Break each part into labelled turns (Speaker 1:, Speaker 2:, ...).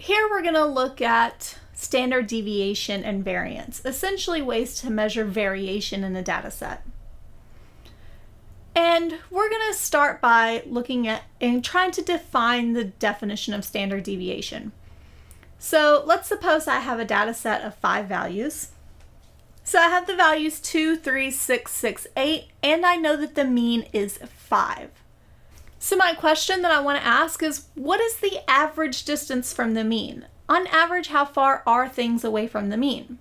Speaker 1: Here we're going to look at standard deviation and variance, essentially ways to measure variation in a data set. And we're going to start by looking at and trying to define the definition of standard deviation. So let's suppose I have a data set of 5 values. So I have the values 2, 3, 6, 6, 8, and I know that the mean is 5. So my question that I want to ask is, what is the average distance from the mean? On average, how far are things away from the mean?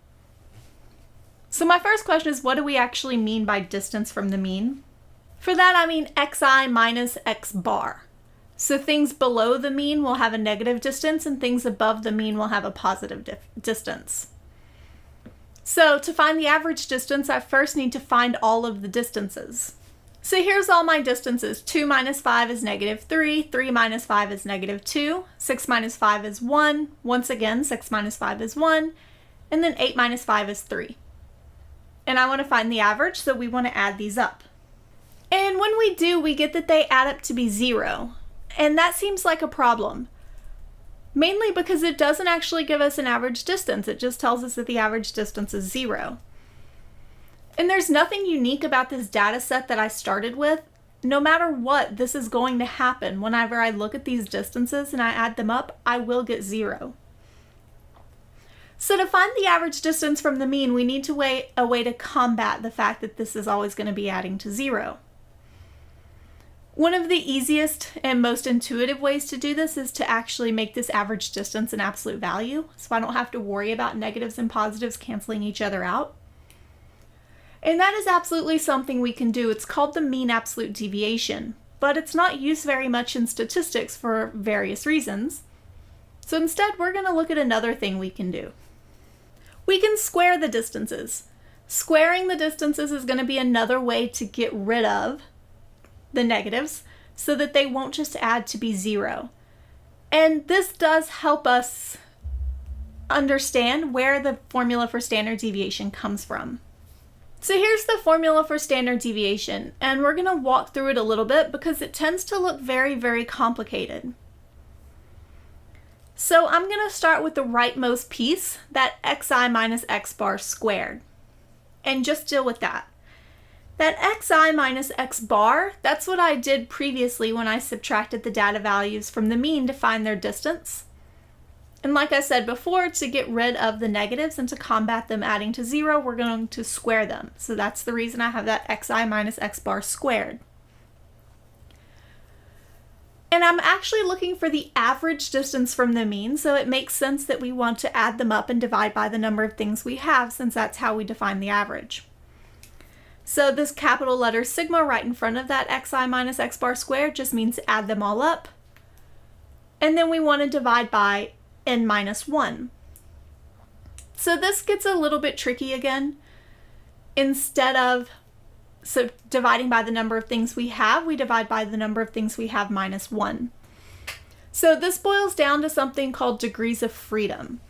Speaker 1: So my first question is, what do we actually mean by distance from the mean? For that, I mean xi minus x bar. So things below the mean will have a negative distance and things above the mean will have a positive distance. So to find the average distance, I first need to find all of the distances. So here's all my distances. 2 minus 5 is negative 3, 3 minus 5 is negative 2, 6 minus 5 is 1, once again 6 minus 5 is 1, and then 8 minus 5 is 3. And I want to find the average, so we want to add these up. And when we do, we get that they add up to be 0. And that seems like a problem. Mainly because it doesn't actually give us an average distance. It just tells us that the average distance is 0. And there's nothing unique about this data set that I started with. No matter what, this is going to happen. Whenever I look at these distances and I add them up, I will get 0. So to find the average distance from the mean, we need to a way to combat the fact that this is always going to be adding to 0. One of the easiest and most intuitive ways to do this is to actually make this average distance an absolute value, so I don't have to worry about negatives and positives canceling each other out. And that is absolutely something we can do. It's called the mean absolute deviation, but it's not used very much in statistics for various reasons. So instead, we're going to look at another thing we can do. We can square the distances. Squaring the distances is going to be another way to get rid of the negatives so that they won't just add to be 0. And this does help us understand where the formula for standard deviation comes from. So here's the formula for standard deviation, and we're going to walk through it a little bit because it tends to look very, very complicated. So I'm going to start with the rightmost piece, that xi minus x bar squared, and just deal with that. That xi minus x bar, that's what I did previously when I subtracted the data values from the mean to find their distance. And like I said before, to get rid of the negatives and to combat them adding to 0, we're going to square them. So that's the reason I have that xi minus x bar squared. And I'm actually looking for the average distance from the mean, so it makes sense that we want to add them up and divide by the number of things we have, since that's how we define the average. So this capital letter sigma right in front of that xi minus x bar squared just means add them all up. And then we want to divide by n minus 1. So this gets a little bit tricky again. Instead of dividing by the number of things we have, we divide by the number of things we have minus 1. So this boils down to something called degrees of freedom.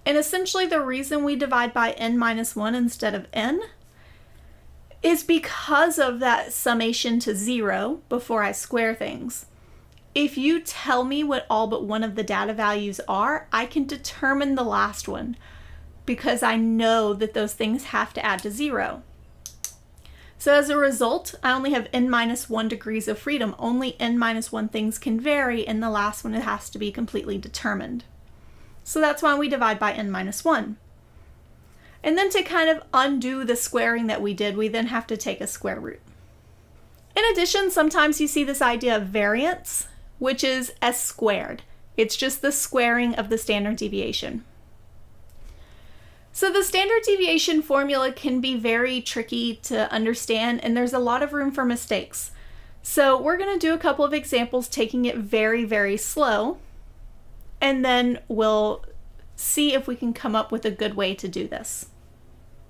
Speaker 1: And essentially the reason we divide by n minus 1 instead of n is because of that summation to 0 before I square things. If you tell me what all but one of the data values are, I can determine the last one because I know that those things have to add to 0. So as a result, I only have n minus 1 degrees of freedom. Only n minus 1 things can vary, and the last one it has to be completely determined. So that's why we divide by n minus 1. And then to kind of undo the squaring that we did, we then have to take a square root. In addition, sometimes you see this idea of variance, which is s squared. It's just the squaring of the standard deviation. So the standard deviation formula can be very tricky to understand, and there's a lot of room for mistakes. So we're going to do a couple of examples taking it very, very slow, and then we'll see if we can come up with a good way to do this.